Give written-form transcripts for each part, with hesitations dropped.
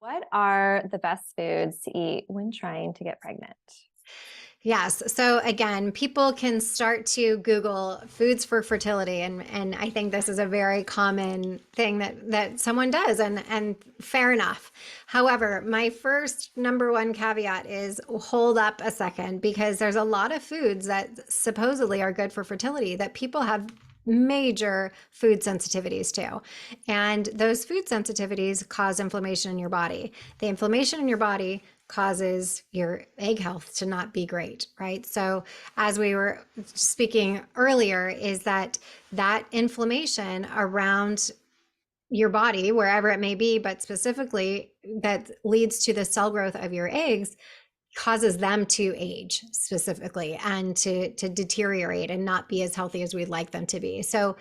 What are the best foods to eat when trying to get pregnant? Yes. So again, people can start to Google foods for fertility, and I think this is a very common thing that someone does, and fair enough. However, my first number one caveat is hold up a second, because there's a lot of foods that supposedly are good for fertility that people have major food sensitivities to. And those food sensitivities cause inflammation in your body. The inflammation in your body causes your egg health to not be great, right? So as we were speaking earlier, is that inflammation around your body, wherever it may be, but specifically that leads to the cell growth of your eggs, causes them to age specifically and to deteriorate and not be as healthy as we'd like them to be. So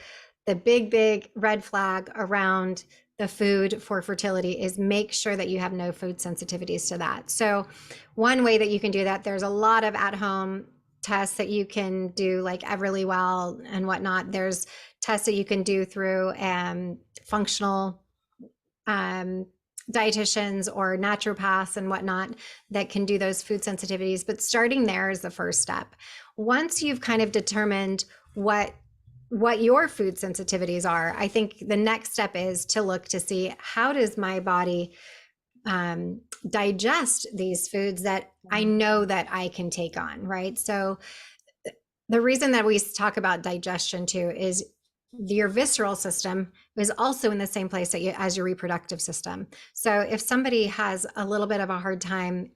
the big red flag around the food for fertility is make sure that you have no food sensitivities to that. So one way that you can do that, there's a lot of at-home tests that you can do, like Everlywell and whatnot. There's tests that you can do through functional um, dietitians or naturopaths and whatnot that can do those food sensitivities. But starting there is the first step. Once you've kind of determined what your food sensitivities are, I think the next step is to look to see, how does my body digest these foods that I know that I can take on, right? So the reason that we talk about digestion too is your visceral system is also in the same place as your reproductive system. So if somebody has a little bit of a hard time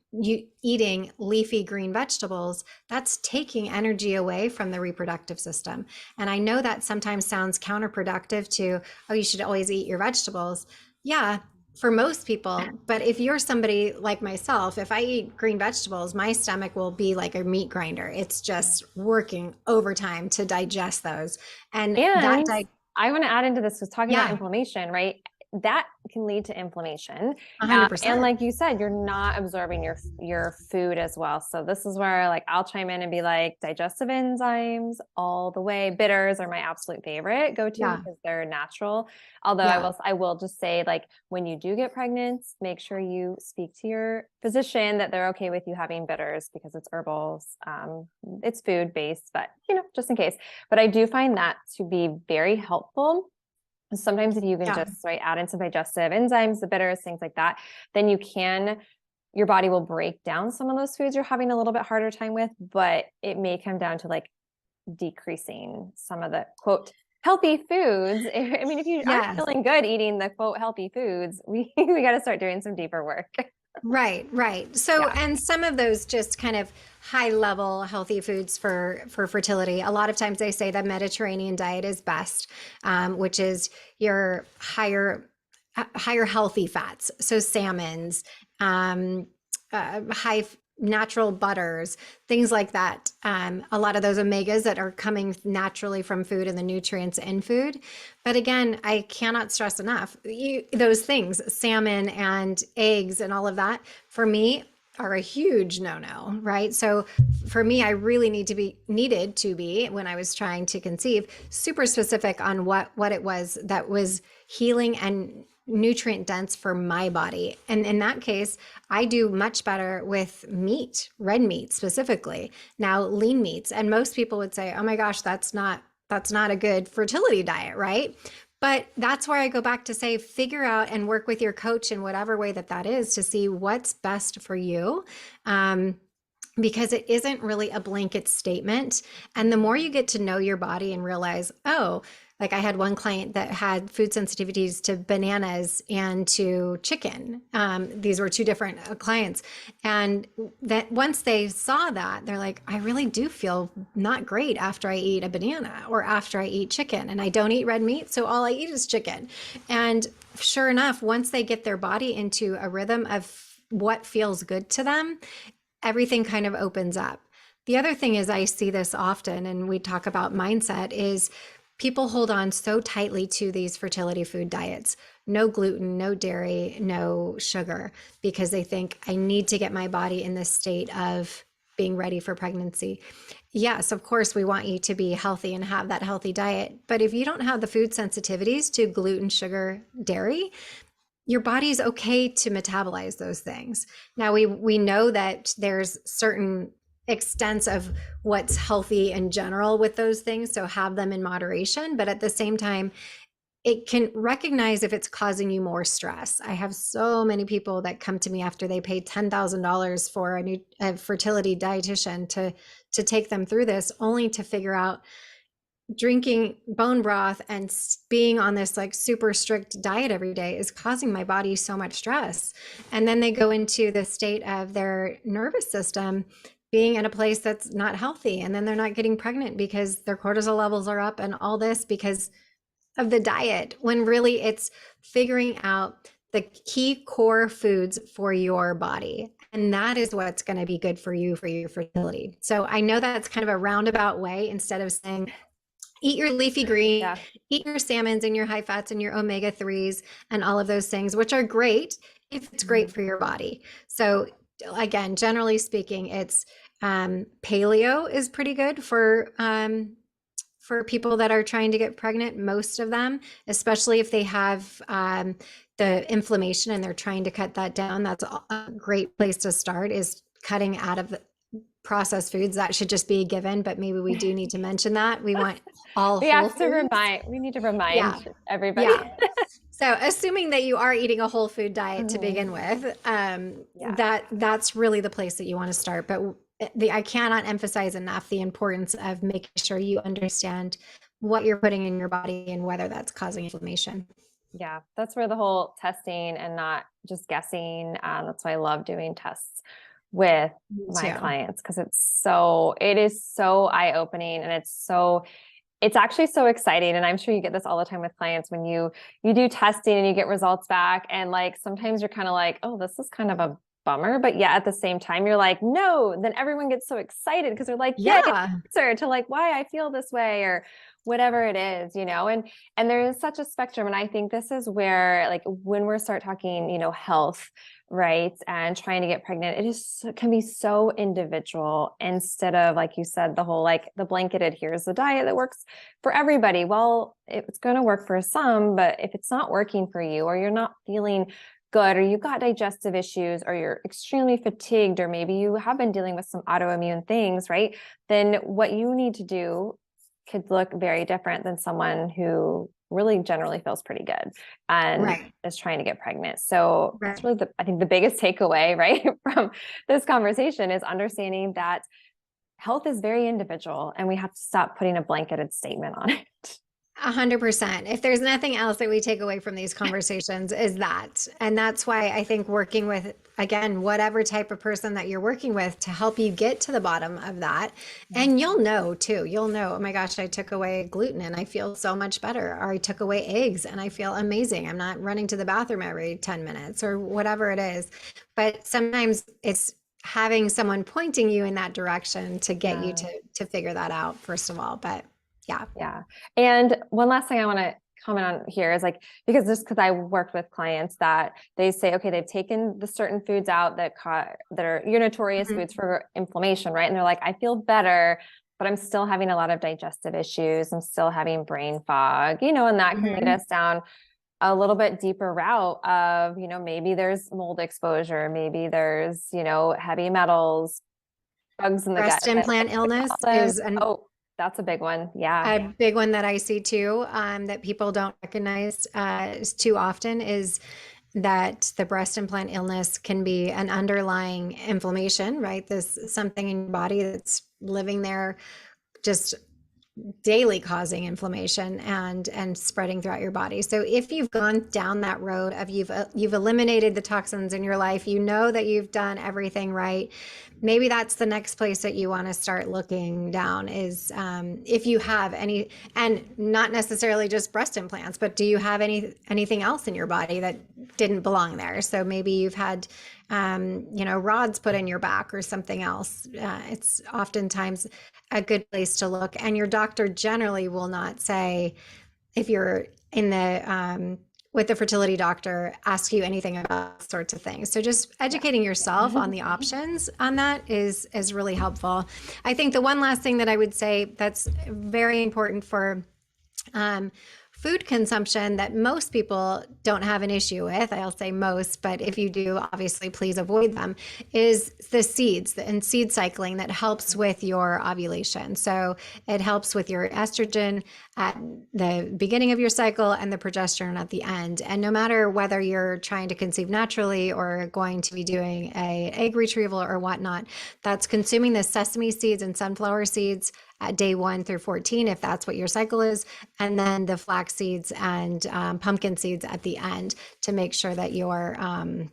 eating leafy green vegetables, that's taking energy away from the reproductive system. And I know that sometimes sounds counterproductive to, oh, you should always eat your vegetables. Yeah, for most people. But if you're somebody like myself, if I eat green vegetables, my stomach will be like a meat grinder. It's just working overtime to digest those. And that, And I want to add into this was talking about yeah, inflammation, right? That can lead to inflammation. And 100%. like you said, you're not absorbing your food as well. So this is where like I'll chime in and be like, digestive enzymes all the way. Bitters are my absolute favorite go to Yeah, because they're natural. Although yeah, I will just say, like, when you do get pregnant, make sure you speak to your physician that they're okay with you having bitters because it's herbals. It's food based, but just in case. But I do find that to be very helpful. Sometimes if you can yeah. just add in some digestive enzymes, the bitters, things like that, then your body will break down some of those foods you're having a little bit harder time with, but it may come down to like decreasing some of the quote healthy foods. I mean, if you aren't Yes. feeling good eating the quote healthy foods, we got to start doing some deeper work. Right, right. So, Yeah. and some of those just kind of high level healthy foods for fertility. A lot of times they say the Mediterranean diet is best, which is your higher healthy fats. So salmons, high natural butters, things like that. A lot of those omegas that are coming naturally from food and the nutrients in food. But again, I cannot stress enough, those things, salmon and eggs and all of that, for me, are a huge no-no, right? So for me, I really needed to be, when I was trying to conceive, super specific on what it was that was healing and nutrient dense for my body. And in that case, I do much better with meat, red meat specifically. Now, lean meats, and most people would say, "Oh my gosh, that's not a good fertility diet," right? But that's where I go back to say, figure out and work with your coach in whatever way that is to see what's best for you. Because it isn't really a blanket statement. And the more you get to know your body and realize, oh, like I had one client that had food sensitivities to bananas and to chicken. These were two different clients. And that once they saw that, they're like, I really do feel not great after I eat a banana or after I eat chicken. And I don't eat red meat, so all I eat is chicken. And sure enough, once they get their body into a rhythm of what feels good to them, everything kind of opens up. The other thing is, I see this often, and we talk about mindset, is people hold on so tightly to these fertility food diets: no gluten, no dairy, no sugar, because they think, I need to get my body in this state of being ready for pregnancy. Yes, of course, we want you to be healthy and have that healthy diet. But if you don't have the food sensitivities to gluten, sugar, dairy, your body's okay to metabolize those things. Now we know that there's certain extents of what's healthy in general with those things, so have them in moderation, but at the same time it can recognize if it's causing you more stress. I have so many people that come to me after they pay $10,000 for a fertility dietitian to take them through this, only to figure out drinking bone broth and being on this like super strict diet every day is causing my body so much stress. And then they go into the state of their nervous system being in a place that's not healthy. And then they're not getting pregnant because their cortisol levels are up and all this because of the diet, when really it's figuring out the key core foods for your body. And that is what's going to be good for you for your fertility. So I know that's kind of a roundabout way, instead of saying, eat your leafy green, Yeah. eat your salmons and your high fats and your omega 3s and all of those things, which are great if it's great for your body. So again, generally speaking, it's paleo is pretty good for people that are trying to get pregnant, most of them, especially if they have the inflammation and they're trying to cut that down. That's a great place to start, is cutting out of the processed foods. That should just be a given, but maybe we do need to mention that. We want all whole foods. We need to remind Yeah. everybody. Yeah. So assuming that you are eating a whole food diet to begin with, that's really the place that you want to start. But I cannot emphasize enough the importance of making sure you understand what you're putting in your body and whether that's causing inflammation. Yeah, that's where the whole testing and not just guessing. That's why I love doing tests with my clients, because it is so eye-opening, and it's actually so exciting. And I'm sure you get this all the time with clients when you do testing and you get results back, and like sometimes you're kind of like, oh, this is kind of a bummer, but yeah, at the same time you're like, no. Then everyone gets so excited because they're like, yeah, answer to like why I feel this way or whatever it is, and there is such a spectrum. And I think this is where, like, when we start talking, health, right, and trying to get pregnant, can be so individual, instead of, like you said, the whole, like, the blanketed, here's the diet that works for everybody. Well, it's going to work for some, but if it's not working for you, or you're not feeling good, or you've got digestive issues, or you're extremely fatigued, or maybe you have been dealing with some autoimmune things, right, then what you need to do could look very different than someone who really generally feels pretty good and is trying to get pregnant. So that's really I think the biggest takeaway, right, from this conversation is understanding that health is very individual, and we have to stop putting a blanketed statement on it. 100%. If there's nothing else that we take away from these conversations, is that. And that's why I think working with, again, whatever type of person that you're working with, to help you get to the bottom of that. And you'll know too, oh my gosh, I took away gluten and I feel so much better. Or I took away eggs and I feel amazing. I'm not running to the bathroom every 10 minutes or whatever it is. But sometimes it's having someone pointing you in that direction to get you to figure that out, first of all. But yeah. And one last thing I want to comment on here is, like, because I worked with clients that they say, okay, they've taken the certain foods out that are your notorious foods for inflammation, right? And they're like, I feel better, but I'm still having a lot of digestive issues. I'm still having brain fog, and that can lead us down a little bit deeper route of, maybe there's mold exposure, maybe there's, heavy metals, bugs in the gut. Breast implant illness is that's a big one. Yeah. A big one that I see too, that people don't recognize too often, is that the breast implant illness can be an underlying inflammation, right? There's something in your body that's living there, just daily causing inflammation and spreading throughout your body. So if you've gone down that road of you've eliminated the toxins in your life, that you've done everything right, maybe that's the next place that you want to start looking down, is if you have any, and not necessarily just breast implants, but do you have anything else in your body that didn't belong there? So maybe you've had rods put in your back or something else. It's oftentimes a good place to look. And your doctor generally will not say, if you're in the with the fertility doctor, ask you anything about sorts of things. So just educating yourself on the options on that is really helpful. I think the one last thing that I would say that's very important for food consumption that most people don't have an issue with, I'll say most, but if you do, obviously please avoid them, is the seeds and seed cycling that helps with your ovulation. So it helps with your estrogen at the beginning of your cycle and the progesterone at the end. And no matter whether you're trying to conceive naturally or going to be doing a egg retrieval or whatnot, that's consuming the sesame seeds and sunflower seeds at day 1 through 14, if that's what your cycle is, and then the flax seeds and pumpkin seeds at the end to make sure that you're, I'm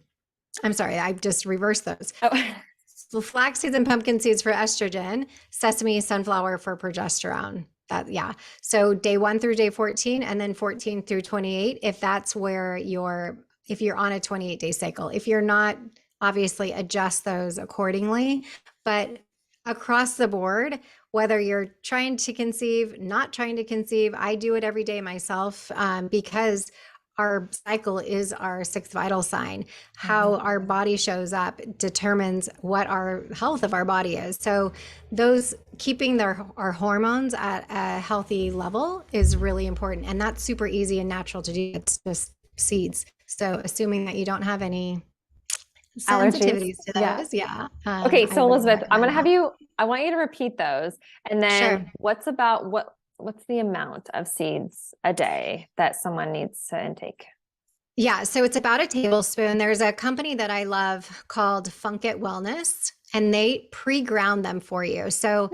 sorry, I just reversed those. Oh. So flax seeds and pumpkin seeds for estrogen, sesame, sunflower for progesterone. Yeah. So day 1 through day 14, and then 14 through 28, if that's where if you're on a 28-day cycle. If you're not, obviously adjust those accordingly. But across the board, whether you're trying to conceive, not trying to conceive, I do it every day myself, because our cycle is our sixth vital sign. How our body shows up determines what our health of our body is. So those keeping our hormones at a healthy level is really important. And that's super easy and natural to do. It's just seeds. So assuming that you don't have any sensitivities to those. Yeah. Okay. So Elizabeth, I want you to repeat those. And then what's the amount of seeds a day that someone needs to intake? Yeah. So it's about a tablespoon. There's a company that I love called Funk It Wellness, and they pre-ground them for you. So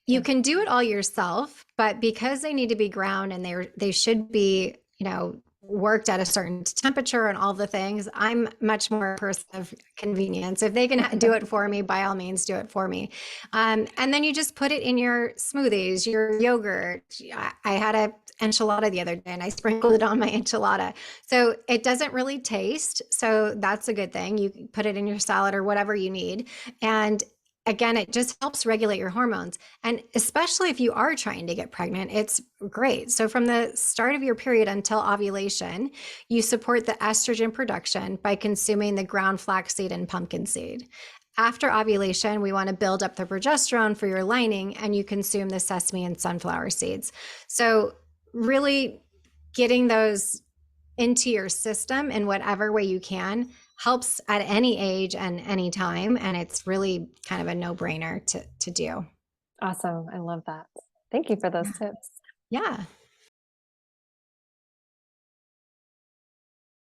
you can do it all yourself, but because they need to be ground and they should be, worked at a certain temperature and all the things, I'm much more a person of convenience. If they can do it for me, by all means, do it for me. And then you just put it in your smoothies, your yogurt. I had a enchilada the other day and I sprinkled it on my enchilada. So it doesn't really taste. So that's a good thing. You put it in your salad or whatever you need. And again, it just helps regulate your hormones. And especially if you are trying to get pregnant, it's great. So from the start of your period until ovulation, you support the estrogen production by consuming the ground flaxseed and pumpkin seed. After ovulation, we want to build up the progesterone for your lining, and you consume the sesame and sunflower seeds. So really getting those into your system in whatever way you can helps at any age and any time. And it's really kind of a no-brainer to do. Awesome. I love that. Thank you for those tips. Yeah.